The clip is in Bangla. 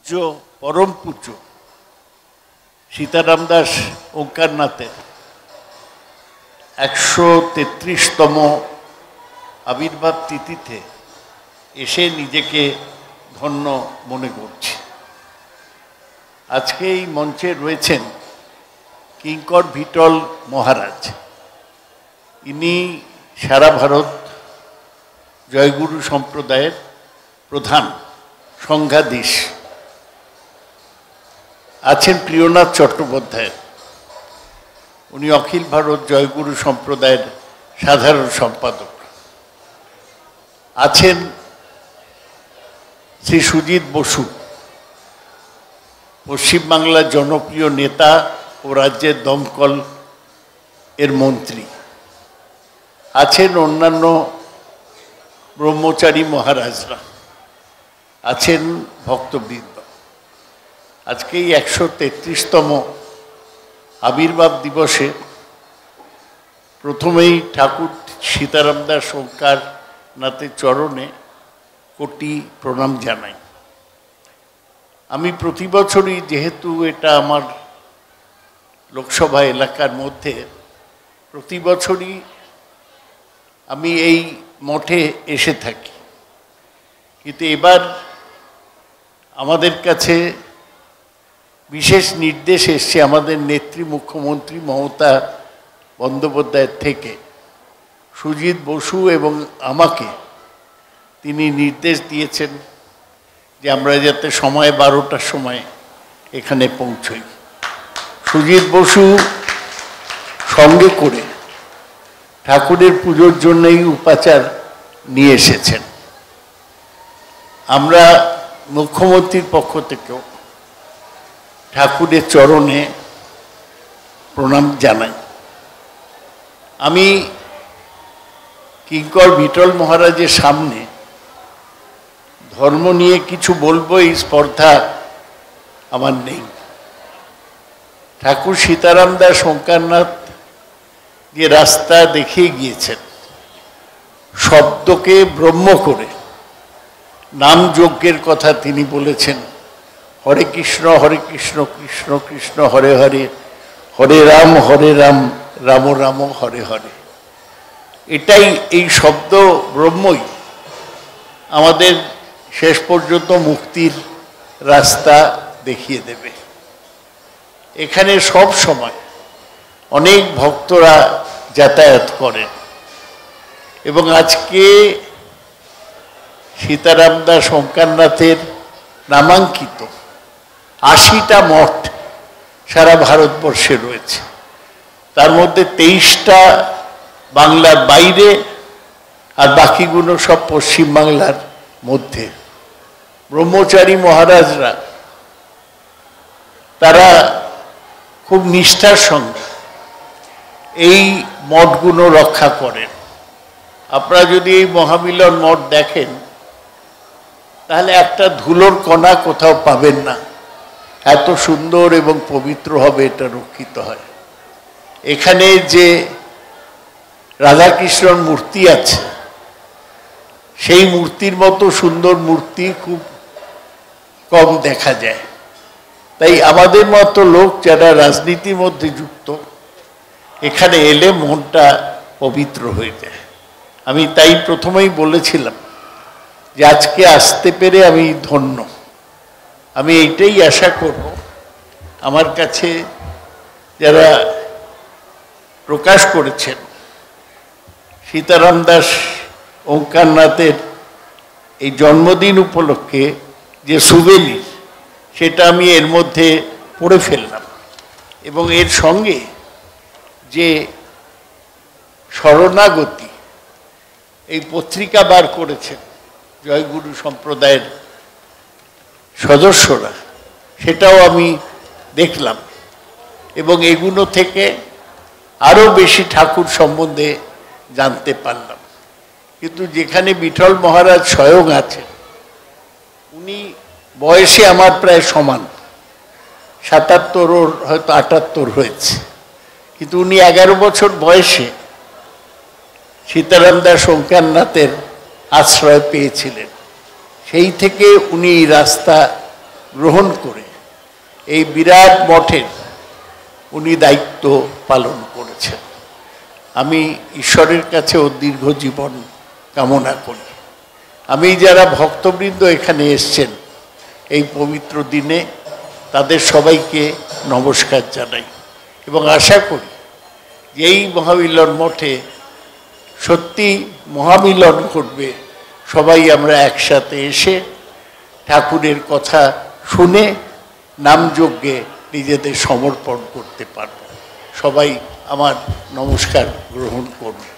পূজ্য পরম পূজ্য সীতারাম দাস ওঙ্কারনাথের 133তম আবির্ভাব তিথিতে এসে নিজেকে ধন্য মনে করছি। আজকে এই মঞ্চে রয়েছেন কিঙ্কর ভিটল মহারাজ। ইনি সারা ভারত জয়গুরু সম্প্রদায়ের প্রধান সংঘাধীশ। আছেন প্রিয়নাথ চট্টোপাধ্যায়, উনি অখিল ভারত জয়গুরু সম্প্রদায়ের সাধারণ সম্পাদক। আছেন শ্রী সুজিত বসু, পশ্চিমবাংলার জনপ্রিয় নেতা ও রাজ্যের দমকল এর মন্ত্রী। আছেন অন্যান্য ব্রহ্মচারী মহারাজরা, আছেন ভক্তবৃন্দ। আজকে এই 133তম আবির্ভাব দিবসে প্রথমেই ঠাকুর সীতারাম দাস ওঙ্কারনাথের চরণে কোটি প্রণাম জানাই। আমি প্রতি বছরই, যেহেতু এটা আমার লোকসভা এলাকার মধ্যে, প্রতি বছরই আমি এই মঠে এসে থাকি, কিন্তু এবার আমাদের কাছে বিশেষ নির্দেশ এসছে আমাদের নেত্রী মুখ্যমন্ত্রী মমতা বন্দ্যোপাধ্যায়ের থেকে। সুজিত বসু এবং আমাকে তিনি নির্দেশ দিয়েছেন যে আমরা যাতে সময় 12টার সময় এখানে পৌঁছই। সুজিত বসু সঙ্গে করে ঠাকুরের পুজোর জন্যই উপাচার নিয়ে এসেছেন। আমরা মুখ্যমন্ত্রীর পক্ষ থেকেও ঠাকুরের চরণে প্রণাম জানাই। আমি কিঙ্কর ভিটল মহারাজের সামনে ধর্ম নিয়ে কিছু বলবো, এই স্পর্ধা আমার নেই। ঠাকুর সীতারাম দাস ওঙ্কারনাথ যে রাস্তা দেখিয়ে গিয়েছেন, শব্দকে ব্রহ্ম করে নাম যজ্ঞের কথা তিনি বলেছেন। হরে কৃষ্ণ কৃষ্ণ কৃষ্ণ হরে হরে, হরে রাম রাম রাম হরে হরে। এটাই, এই শব্দ ব্রহ্মই আমাদের শেষ পর্যন্ত মুক্তির রাস্তা দেখিয়ে দেবে। এখানে সব সময় অনেক ভক্তরা যাতায়াত করেন এবং আজকে সীতারাম দাস ওঙ্কারনাথের নামাঙ্কিত 80টা মঠ সারা ভারতবর্ষে রয়েছে। তার মধ্যে 23টা বাংলার বাইরে, আর বাকিগুলো সব পশ্চিমবাংলার মধ্যে। ব্রহ্মচারী মহারাজরা তারা খুব নিষ্ঠার সঙ্গে এই মঠগুলো রক্ষা করেন। আপনারা যদি এই মহামিলন মঠ দেখেন, তাহলে একটা ধুলোর কণা কোথাও পাবেন না। এত সুন্দর এবং পবিত্রভাবে এটা রক্ষিত হয়। এখানে যে রাধাকৃষ্ণর মূর্তি আছে, সেই মূর্তির মতো সুন্দর মূর্তি খুব কম দেখা যায়। তাই আমাদের মতো লোক যারা রাজনীতির মধ্যে যুক্ত, এখানে এলে মনটা পবিত্র হয়ে যায়। আমি তাই প্রথমেই বলেছিলাম যে আজকে আসতে পেরে আমি ধন্য। আমি এইটাই আশা করব, আমার কাছে যারা প্রকাশ করেছেন সীতারাম দাস ওঙ্কারনাথের এই জন্মদিন উপলক্ষে যে সুভেনির, সেটা আমি এর মধ্যে পড়ে ফেললাম। এবং এর সঙ্গে যে শরণাগতি এই পত্রিকা বার করেছেন জয়গুরু সম্প্রদায়ের সদস্যরা, সেটাও আমি দেখলাম এবং এগুলো থেকে আরও বেশি ঠাকুর সম্বন্ধে জানতে পারলাম। কিন্তু যেখানে বিঠল মহারাজ স্বয়ং আছেন, উনি বয়সে আমার প্রায় সমান, 77 ওর হয়তো 78 হয়েছে, কিন্তু উনি 11 বছর বয়সে সীতারাম দাস ওঙ্কারনাথের আশ্রয় পেয়েছিলেন। সেই থেকে উনি এই রাস্তা গ্রহণ করে এই বিরাট মঠের উনি দায়িত্ব পালন করেছেন। আমি ঈশ্বরের কাছে ওর দীর্ঘ জীবন কামনা করি। আমি যারা ভক্তবৃন্দ এখানে এসছেন এই পবিত্র দিনে তাদের সবাইকে নমস্কার জানাই এবং আশা করি যে এই মহামিলন মঠে সত্যি মহামিলন ঘটবে। সবাই আমরা একসাথে এসে ঠাকুরের কথা শুনে নামযজ্ঞে নিজেদের সমর্পণ করতে পারব। সবাই আমার নমস্কার গ্রহণ করুন।